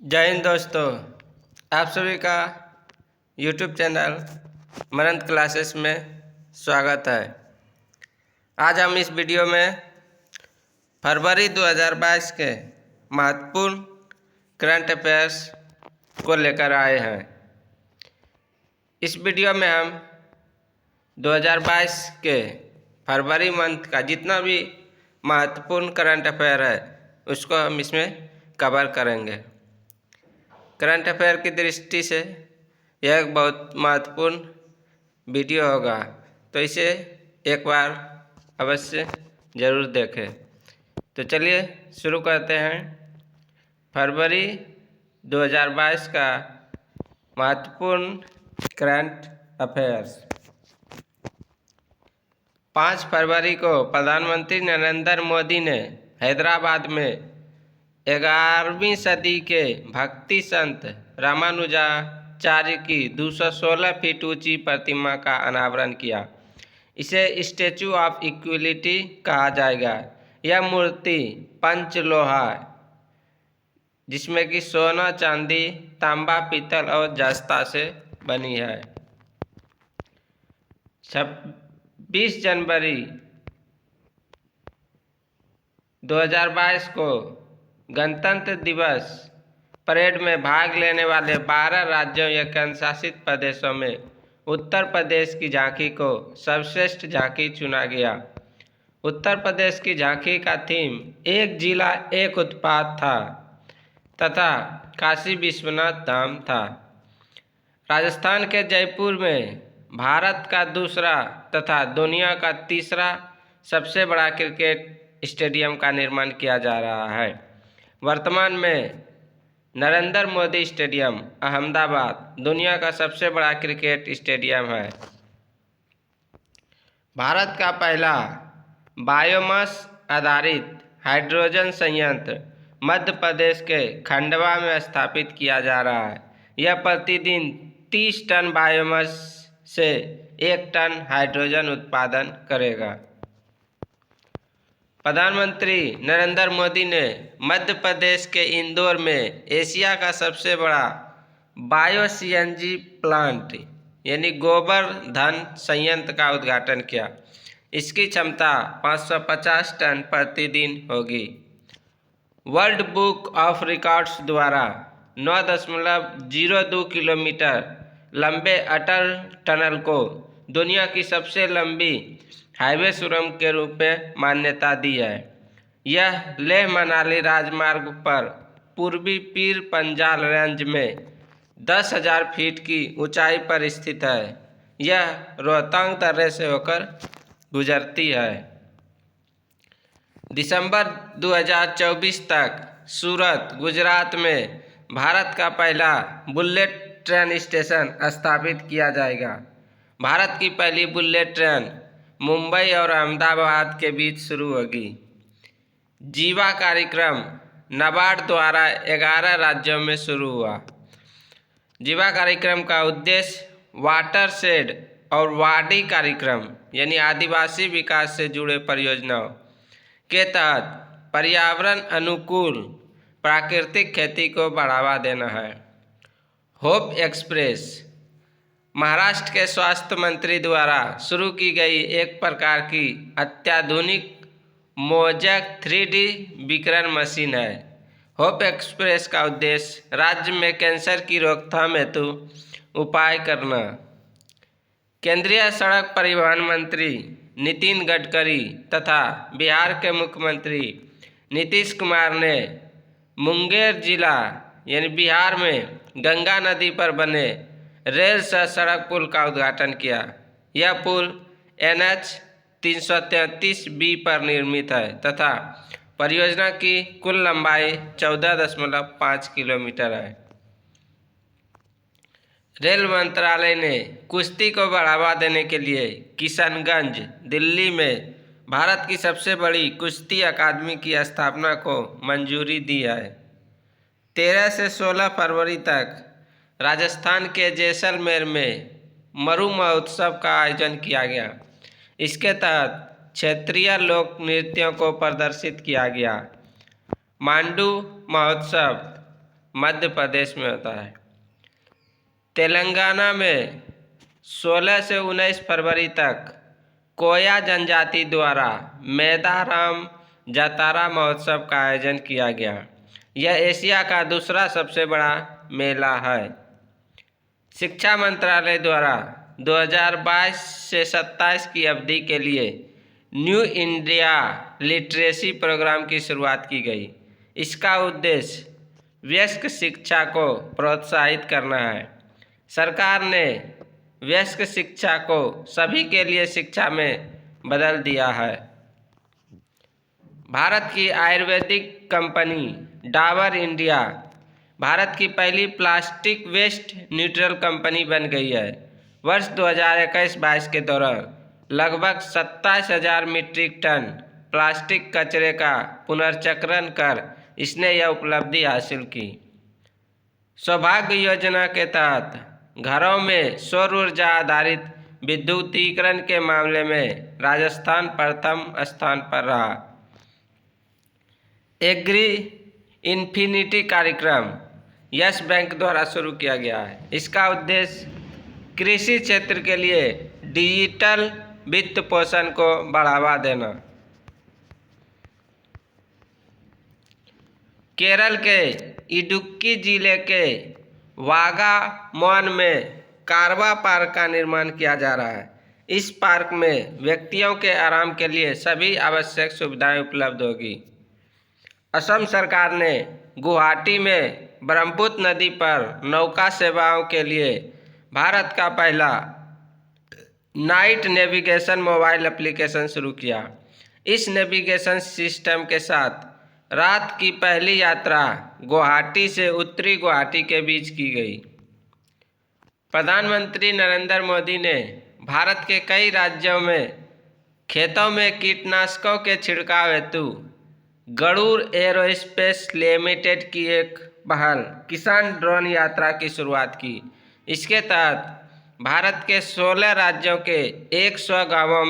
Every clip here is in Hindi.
जय हिंद दोस्तों, आप सभी का YouTube चैनल मरंत क्लासेस में स्वागत है। आज हम इस वीडियो में फरवरी 2022 के महत्वपूर्ण करंट अफेयर्स को लेकर आए हैं। इस वीडियो में हम 2022 के फरवरी मंथ का जितना भी महत्वपूर्ण करंट अफेयर है उसको हम इसमें कवर करेंगे। करंट अफेयर की दृष्टि से यह एक बहुत महत्वपूर्ण वीडियो होगा, तो इसे एक बार अवश्य ज़रूर देखें। तो चलिए शुरू करते हैं। फरवरी 2022 का महत्वपूर्ण करंट अफेयर्स। 5 फरवरी को प्रधानमंत्री नरेंद्र मोदी ने हैदराबाद में 11वीं सदी के भक्ति संत रामानुजाचार्य की 216 फीट ऊंची प्रतिमा का अनावरण किया। इसे स्टैचू ऑफ इक्विलिटी कहा जाएगा। यह मूर्ति पंचलोहा जिसमें कि सोना, चांदी, तांबा, पीतल और जस्ता से बनी है। 26 जनवरी 2022 को गणतंत्र दिवस परेड में भाग लेने वाले 12 राज्यों या केंद्रशासित प्रदेशों में उत्तर प्रदेश की झांकी को सर्वश्रेष्ठ झांकी चुना गया। उत्तर प्रदेश की झांकी का थीम एक जिला एक उत्पाद था तथा काशी विश्वनाथ धाम था। राजस्थान के जयपुर में भारत का दूसरा तथा दुनिया का तीसरा सबसे बड़ा क्रिकेट स्टेडियम का निर्माण किया जा रहा है। वर्तमान में नरेंद्र मोदी स्टेडियम अहमदाबाद दुनिया का सबसे बड़ा क्रिकेट स्टेडियम है। भारत का पहला बायोमास आधारित हाइड्रोजन संयंत्र मध्य प्रदेश के खंडवा में स्थापित किया जा रहा है। यह प्रतिदिन 30 टन बायोमास से 1 टन हाइड्रोजन उत्पादन करेगा। प्रधानमंत्री नरेंद्र मोदी ने मध्य प्रदेश के इंदौर में एशिया का सबसे बड़ा बायो सीएनजी प्लांट यानी गोबर धन संयंत्र का उद्घाटन किया। इसकी क्षमता 550 टन प्रतिदिन होगी। वर्ल्ड बुक ऑफ रिकॉर्ड्स द्वारा 9.02 किलोमीटर लंबे अटल टनल को दुनिया की सबसे लंबी हाईवे सुरंग के रूप में मान्यता दी है। यह लेह मनाली राजमार्ग पर पूर्वी पीर पंजाल रेंज में 10,000 फीट की ऊंचाई पर स्थित है। यह रोहतांग दर्रे से होकर गुजरती है। दिसंबर 2024 तक सूरत, गुजरात में भारत का पहला बुलेट ट्रेन स्टेशन स्थापित किया जाएगा। भारत की पहली बुलेट ट्रेन मुंबई और अहमदाबाद के बीच शुरू होगी। जीवा कार्यक्रम नाबार्ड द्वारा 11 राज्यों में शुरू हुआ। जीवा कार्यक्रम का उद्देश्य वाटर शेड और वाडी कार्यक्रम यानी आदिवासी विकास से जुड़े परियोजनाओं के तहत पर्यावरण अनुकूल प्राकृतिक खेती को बढ़ावा देना है। होप एक्सप्रेस महाराष्ट्र के स्वास्थ्य मंत्री द्वारा शुरू की गई एक प्रकार की अत्याधुनिक मोजक 3D विकिरण मशीन है। होप एक्सप्रेस का उद्देश्य राज्य में कैंसर की रोकथाम हेतु उपाय करना। केंद्रीय सड़क परिवहन मंत्री नितिन गडकरी तथा बिहार के मुख्यमंत्री नीतीश कुमार ने मुंगेर जिला यानी बिहार में गंगा नदी पर बने रेल सह सड़क पुल का उद्घाटन किया। यह पुल NH 333B पर निर्मित है तथा परियोजना की कुल लंबाई 14.5 किलोमीटर है। रेल मंत्रालय ने कुश्ती को बढ़ावा देने के लिए किशनगंज, दिल्ली में भारत की सबसे बड़ी कुश्ती अकादमी की स्थापना को मंजूरी दी है। 13 से 16 फरवरी तक राजस्थान के जैसलमेर में मरु महोत्सव का आयोजन किया गया। इसके तहत क्षेत्रीय लोक नृत्यों को प्रदर्शित किया गया। मांडू महोत्सव मध्य प्रदेश में होता है। तेलंगाना में 16 से 19 फरवरी तक कोया जनजाति द्वारा मेदाराम जातरा महोत्सव का आयोजन किया गया। यह एशिया का दूसरा सबसे बड़ा मेला है। शिक्षा मंत्रालय द्वारा 2022 से 27 की अवधि के लिए न्यू इंडिया लिटरेसी प्रोग्राम की शुरुआत की गई। इसका उद्देश्य वयस्क शिक्षा को प्रोत्साहित करना है। सरकार ने वयस्क शिक्षा को सभी के लिए शिक्षा में बदल दिया है। भारत की आयुर्वेदिक कंपनी डाबर इंडिया भारत की पहली प्लास्टिक वेस्ट न्यूट्रल कंपनी बन गई है। वर्ष 2021-22 के दौरान लगभग 27,000 मीट्रिक टन प्लास्टिक कचरे का पुनर्चक्रण कर इसने यह उपलब्धि हासिल की। सौभाग्य योजना के तहत घरों में सौर ऊर्जा आधारित विद्युतीकरण के मामले में राजस्थान प्रथम स्थान पर रहा। एग्री इन्फिनिटी कार्यक्रम यस बैंक द्वारा शुरू किया गया है। इसका उद्देश्य कृषि क्षेत्र के लिए डिजिटल वित्त पोषण को बढ़ावा देना। केरल के इडुक्की जिले के वागामोन में कारवा पार्क का निर्माण किया जा रहा है। इस पार्क में व्यक्तियों के आराम के लिए सभी आवश्यक सुविधाएं उपलब्ध होगी। असम सरकार ने गुवाहाटी में ब्रह्मपुत्र नदी पर नौका सेवाओं के लिए भारत का पहला नाइट नेविगेशन मोबाइल एप्लीकेशन शुरू किया। इस नेविगेशन सिस्टम के साथ रात की पहली यात्रा गुवाहाटी से उत्तरी गुवाहाटी के बीच की गई। प्रधानमंत्री नरेंद्र मोदी ने भारत के कई राज्यों में खेतों में कीटनाशकों के छिड़काव हेतु गरुड़ एरोस्पेस लिमिटेड की एक पहल किसान ड्रोन यात्रा की शुरुआत की। इसके तहत भारत के 16 राज्यों के 100 गांवों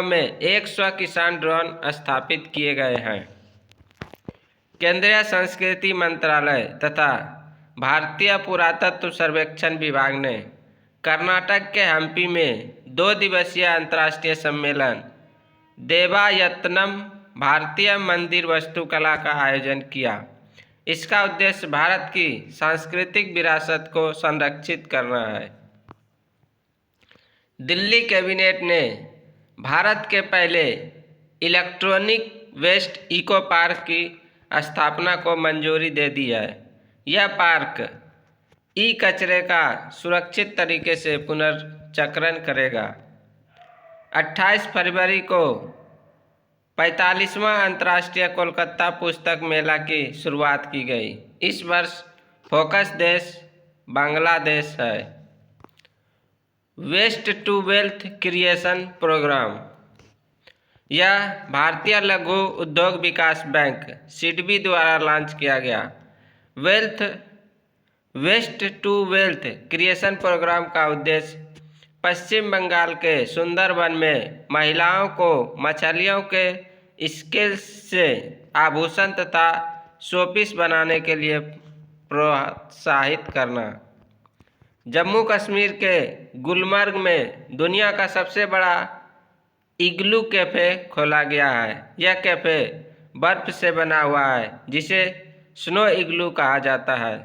में 100 किसान ड्रोन स्थापित किए गए हैं। केंद्रीय संस्कृति मंत्रालय तथा भारतीय पुरातत्व सर्वेक्षण विभाग ने कर्नाटक के हम्पी में 2 दिवसीय अंतर्राष्ट्रीय सम्मेलन देवायतनम भारतीय मंदिर वास्तुकला का आयोजन किया। इसका उद्देश्य भारत की सांस्कृतिक विरासत को संरक्षित करना है। दिल्ली कैबिनेट ने भारत के पहले इलेक्ट्रॉनिक वेस्ट इको पार्क की स्थापना को मंजूरी दे दी है। यह पार्क ई कचरे का सुरक्षित तरीके से पुनर्चक्रण करेगा। 28 फरवरी को 45वां अंतर्राष्ट्रीय कोलकाता पुस्तक मेला की शुरुआत की गई। इस वर्ष फोकस देश बांग्लादेश है। Waste to wealth creation programme यह भारतीय लघु उद्योग विकास बैंक सिडबी द्वारा लॉन्च किया गया। Waste to wealth creation programme का उद्देश्य पश्चिम बंगाल के सुंदरबन में महिलाओं को मछलियों के स्केल्स से आभूषण तथा शोपीस बनाने के लिए प्रोत्साहित करना। जम्मू कश्मीर के गुलमर्ग में दुनिया का सबसे बड़ा इग्लू कैफ़े खोला गया है। यह कैफ़े बर्फ से बना हुआ है जिसे स्नो इग्लू कहा जाता है।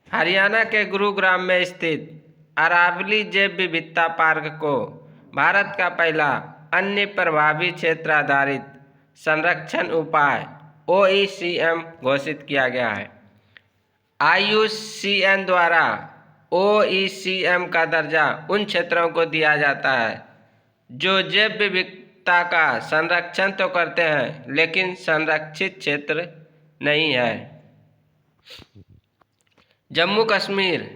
हरियाणा के गुरुग्राम में स्थित अरावली जैव विविधता पार्क को भारत का पहला अन्य प्रभावी क्षेत्र आधारित संरक्षण उपाय OECM घोषित किया गया है। IUCN द्वारा OECM का दर्जा उन क्षेत्रों को दिया जाता है जो जैव विविधता का संरक्षण तो करते हैं लेकिन संरक्षित क्षेत्र नहीं है। Jammu Kashmir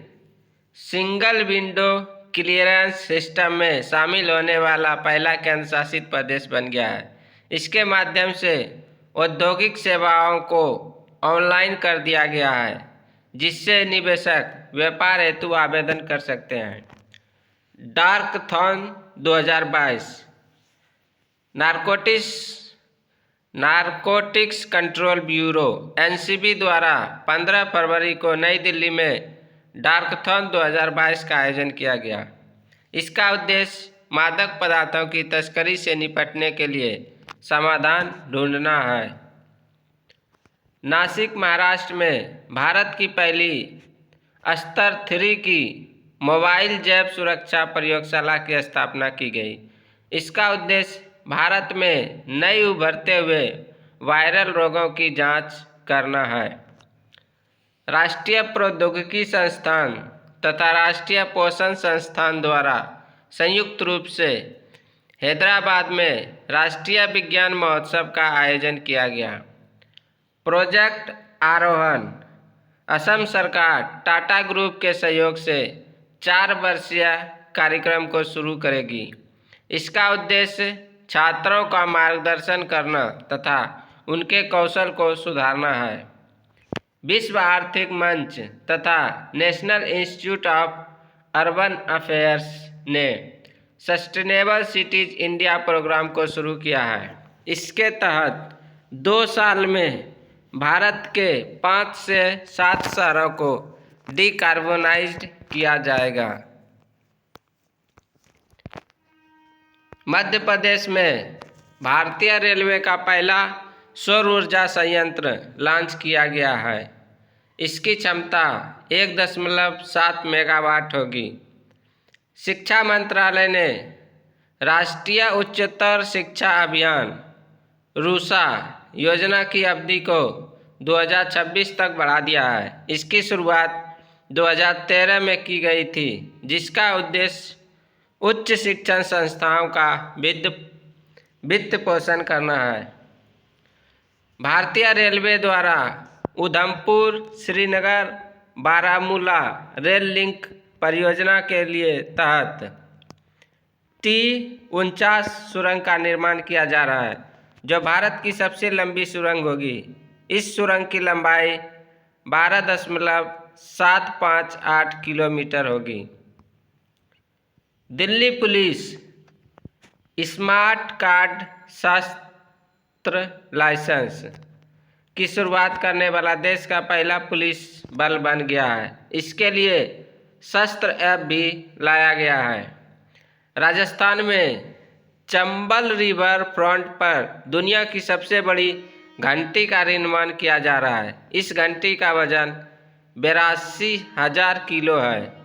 single window clearance system में शामिल होने वाला पहला केंद्र शासित प्रदेश बन गया है। इसके माध्यम से औद्योगिक सेवाओं को ऑनलाइन कर दिया गया है जिससे निवेशक व्यापार हेतु आवेदन कर सकते हैं। डार्कथॉन 2022 narcotics narcotics control bureau NCB द्वारा 15 फरवरी को नई दिल्ली में डार्कथॉन 2022 का आयोजन किया गया। इसका उद्देश्य मादक पदार्थों की तस्करी से निपटने के लिए समाधान ढूंढना है। नासिक महाराष्ट्र में भारत की पहली स्तर 3 की मोबाइल जैव सुरक्षा प्रयोगशाला की स्थापना की गई। इसका उद्देश्य भारत में नए उभरते हुए वायरल रोगों की जांच करना है। राष्ट्रीय प्रौद्योगिकी संस्थान तथा राष्ट्रीय पोषण संस्थान द्वारा संयुक्त रूप से हैदराबाद में राष्ट्रीय विज्ञान महोत्सव का आयोजन किया गया। प्रोजेक्ट आरोहण असम सरकार टाटा ग्रुप के सहयोग से 4 वर्षीय कार्यक्रम को शुरू करेगी। इसका उद्देश्य छात्रों का मार्गदर्शन करना तथा उनके कौशल को सुधारना है। विश्व आर्थिक मंच तथा national institute of urban affairs ने सस्टेनेबल सिटीज इंडिया प्रोग्राम को शुरू किया है। इसके तहत 2 साल में भारत के 5 से 7 शहरों को डिकार्बोनाइज्ड किया जाएगा। मध्य प्रदेश में भारतीय रेलवे का पहला सौर ऊर्जा संयंत्र लॉन्च किया गया है। इसकी क्षमता 1.7 मेगावाट होगी। शिक्षा मंत्रालय ने राष्ट्रीय उच्चतर शिक्षा अभियान रूसा योजना की अवधि को 2026 तक बढ़ा दिया है। इसकी शुरुआत 2013 में की गई थी, जिसका उद्देश्य उच्च शिक्षण संस्थाओं का वित्त पोषण करना है। भारतीय रेलवे द्वारा उधमपुर श्रीनगर बारामूला रेल लिंक परियोजना के लिए तहत T49 सुरंग का निर्माण किया जा रहा है, जो भारत की सबसे लंबी सुरंग होगी। इस सुरंग की लंबाई 12.758 किलोमीटर होगी। दिल्ली पुलिस स्मार्ट कार्ड शस्त्र लाइसेंस की शुरुआत करने वाला देश का पहला पुलिस बल बन गया है। इसके लिए शस्त्र ऐप भी लाया गया है। राजस्थान में चंबल रिवर फ्रंट पर दुनिया की सबसे बड़ी घंटी का निर्माण किया जा रहा है। इस घंटी का वजन 82,000 किलो है।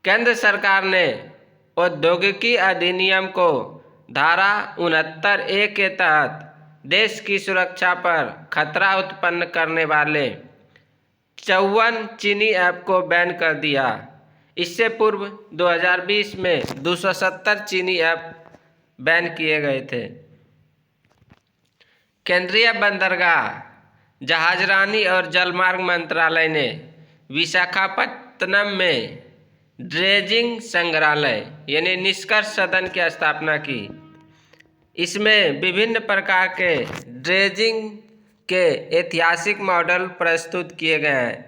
केंद्र सरकार ने औद्योगिकी अधिनियम को धारा 69(a) के तहत देश की सुरक्षा पर खतरा उत्पन्न करने वाले 54 चीनी ऐप को बैन कर दिया। इससे पूर्व 2020 में 270 चीनी ऐप बैन किए गए थे। केंद्रीय बंदरगाह, जहाजरानी और जलमार्ग मंत्रालय ने विशाखापत्तनम में ड्रेजिंग संग्रहालय यानी निष्कर्ष सदन की स्थापना की। इसमें विभिन्न प्रकार के ड्रेजिंग के ऐतिहासिक मॉडल प्रस्तुत किए गए हैं।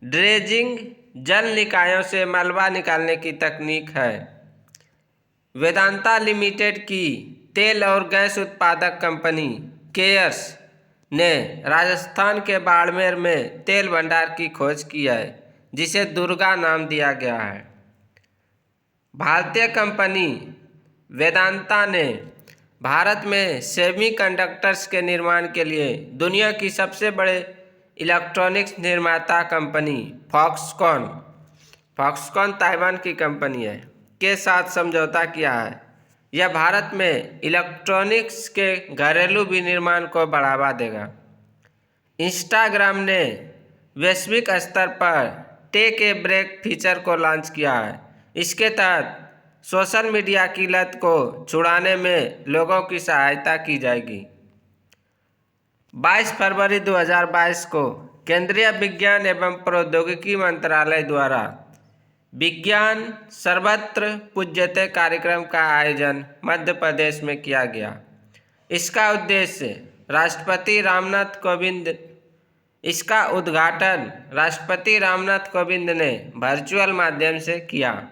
ड्रेजिंग जल निकायों से मलबा निकालने की तकनीक है। वेदांता लिमिटेड की तेल और गैस उत्पादक कंपनी केयर्स ने राजस्थान के बाड़मेर में तेल भंडार की खोज की है, जिसे दुर्गा नाम दिया गया है। भारतीय कंपनी वेदांता ने भारत में सेमीकंडक्टर्स के निर्माण के लिए दुनिया की सबसे बड़े इलेक्ट्रॉनिक्स निर्माता कंपनी फॉक्सकॉन ताइवान की कंपनी है के साथ समझौता किया है। यह भारत में इलेक्ट्रॉनिक्स के घरेलू विनिर्माण को बढ़ावा देगा। इंस्टाग्राम ने वैश्विक स्तर पर टेक ए ब्रेक फीचर को लॉन्च किया है। इसके तहत सोशल मीडिया की लत को छुड़ाने में लोगों की सहायता की जाएगी। 22 फरवरी 2022 को केंद्रीय विज्ञान एवं प्रौद्योगिकी मंत्रालय द्वारा विज्ञान सर्वत्र पूज्यते कार्यक्रम का आयोजन मध्य प्रदेश में किया गया। इसका उद्देश्य इसका उद्घाटन राष्ट्रपति रामनाथ कोविंद ने वर्चुअल माध्यम से किया।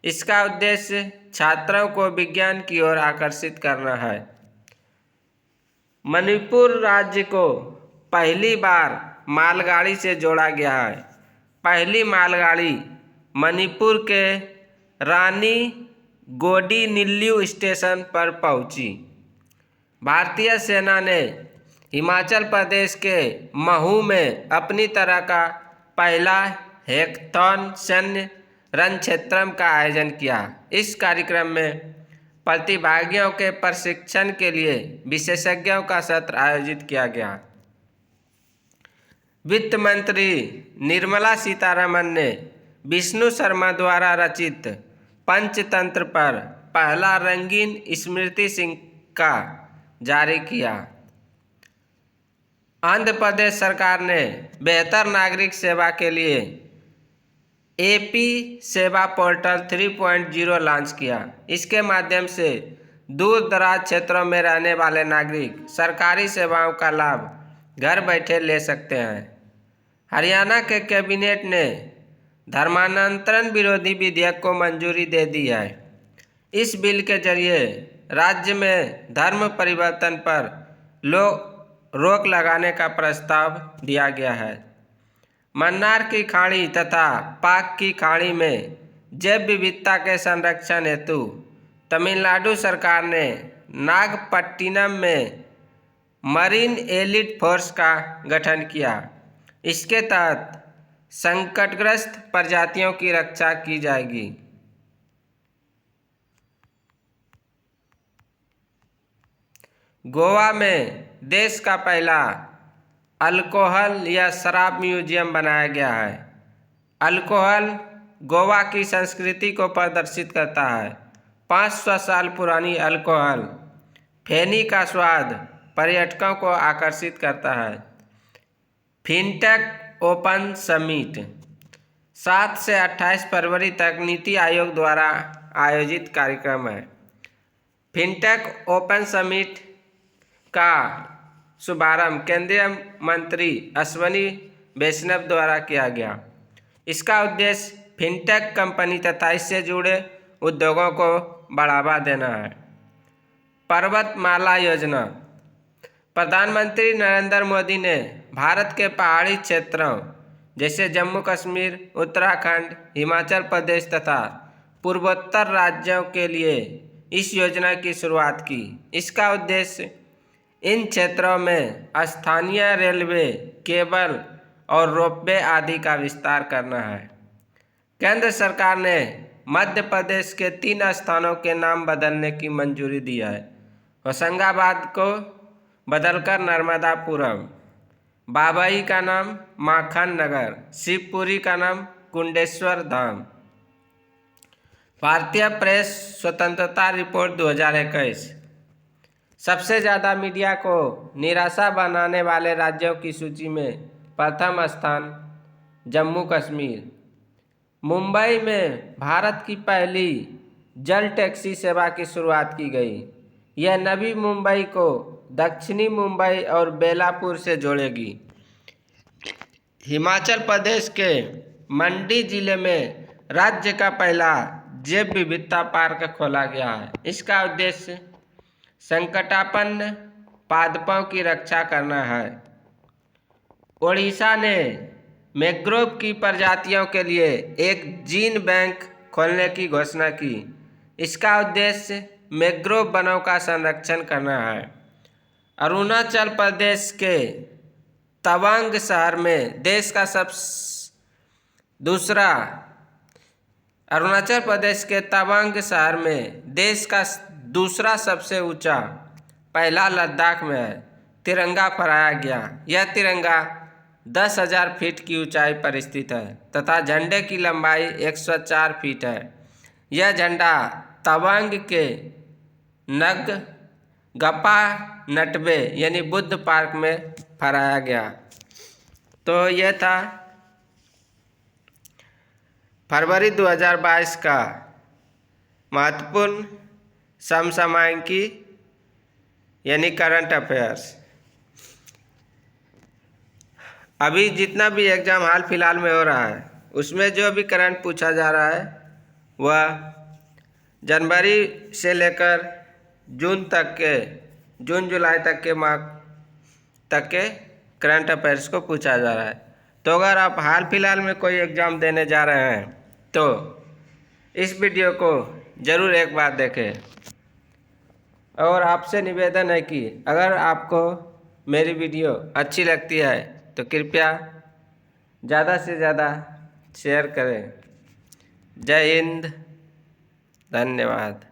इसका उद्देश्य छात्रों को विज्ञान की ओर आकर्षित करना है। मणिपुर राज्य को पहली बार मालगाड़ी से जोड़ा गया है। पहली मालगाड़ी मणिपुर के रानी गोडीनिल्लू स्टेशन पर पहुंची। भारतीय सेना ने हिमाचल प्रदेश के महू में अपनी तरह का पहला हैकाथॉन सैन्य रणक्षेत्रम का आयोजन किया। इस कार्यक्रम में प्रतिभागियों के प्रशिक्षण के लिए विशेषज्ञों का सत्र आयोजित किया गया। वित्त मंत्री निर्मला सीतारमण ने विष्णु शर्मा द्वारा रचित पंचतंत्र पर पहला रंगीन स्मृति सिक्का जारी किया। आंध्र प्रदेश सरकार ने बेहतर नागरिक सेवा के लिए एपी सेवा पोर्टल 3.0 लॉन्च किया। इसके माध्यम से दूर दराज क्षेत्रों में रहने वाले नागरिक सरकारी सेवाओं का लाभ घर बैठे ले सकते हैं। हरियाणा के कैबिनेट ने धर्मांतरण विरोधी विधेयक को मंजूरी दे दी है। इस बिल के जरिए राज्य में धर्म परिवर्तन पर रोक लगाने का प्रस्ताव दिया गया है। मन्नार की खाड़ी तथा पाक की खाड़ी में जैव विविधता के संरक्षण हेतु तमिलनाडु सरकार ने नागपट्टिनम में मरीन एलीट फोर्स का गठन किया। इसके तहत संकटग्रस्त प्रजातियों की रक्षा की जाएगी। गोवा में देश का पहला अल्कोहल या शराब म्यूजियम बनाया गया है। अल्कोहल गोवा की संस्कृति को प्रदर्शित करता है। 500 साल पुरानी अल्कोहल फेनी का स्वाद पर्यटकों को आकर्षित करता है। फिनटेक ओपन समिट 7 से 28 फरवरी तक नीति आयोग द्वारा आयोजित कार्यक्रम है। फिनटेक ओपन समिट का शुभारंभ केंद्रीय मंत्री अश्विनी वैष्णव द्वारा किया गया। इसका उद्देश्य फिनटेक कंपनी तथा इससे जुड़े उद्योगों को बढ़ावा देना है। पर्वतमाला योजना। प्रधानमंत्री नरेंद्र मोदी ने भारत के पहाड़ी क्षेत्रों जैसे जम्मू कश्मीर, उत्तराखंड, हिमाचल प्रदेश तथा पूर्वोत्तर राज्यों के लिए इस योजना की शुरुआत की। इसका उद्देश्य इन क्षेत्रों में स्थानीय रेलवे, केबल और रोपवे आदि का विस्तार करना है। केंद्र सरकार ने मध्य प्रदेश के 3 स्थानों के नाम बदलने की मंजूरी दी है। होशंगाबाद को बदलकर नर्मदापुरम, बाबई का नाम माखन नगर, शिवपुरी का नाम कुंडेश्वर धाम। भारतीय प्रेस स्वतंत्रता रिपोर्ट 2021। सबसे ज़्यादा मीडिया को निराशा बनाने वाले राज्यों की सूची में प्रथम स्थान जम्मू कश्मीर। मुंबई में भारत की पहली जल टैक्सी सेवा की शुरुआत की गई। यह नवी मुंबई को दक्षिणी मुंबई और बेलापुर से जोड़ेगी। हिमाचल प्रदेश के मंडी जिले में राज्य का पहला जैव विविधता पार्क खोला गया है। इसका उद्देश्य संकटापन्न पादपों की रक्षा करना है। ओडिशा ने मैंग्रोव की प्रजातियों के लिए एक जीन बैंक खोलने की घोषणा की। इसका उद्देश्य मैंग्रोव वनों का संरक्षण करना है। अरुणाचल प्रदेश के तवांग शहर में देश का अरुणाचल प्रदेश के तवांग शहर में देश का दूसरा सबसे ऊंचा, पहला लद्दाख में है, तिरंगा फहराया गया। यह तिरंगा 10,000 फीट की ऊंचाई पर स्थित है तथा झंडे की लंबाई 104 फीट है। यह झंडा तवांग के नगपा नटबे यानी बुद्ध पार्क में फहराया गया। तो यह था फरवरी 2022 का महत्वपूर्ण समसामयिकी यानी करंट अफेयर्स। अभी जितना भी एग्ज़ाम हाल फिलहाल में हो रहा है उसमें जो भी करंट पूछा जा रहा है वह जनवरी से लेकर जून तक के जून जुलाई तक के माह तक के करंट अफेयर्स को पूछा जा रहा है। तो अगर आप हाल फिलहाल में कोई एग्ज़ाम देने जा रहे हैं तो इस वीडियो को ज़रूर एक बार देखें। और आपसे निवेदन है कि अगर आपको मेरी वीडियो अच्छी लगती है तो कृपया ज़्यादा से ज़्यादा शेयर करें। जय हिंद, धन्यवाद।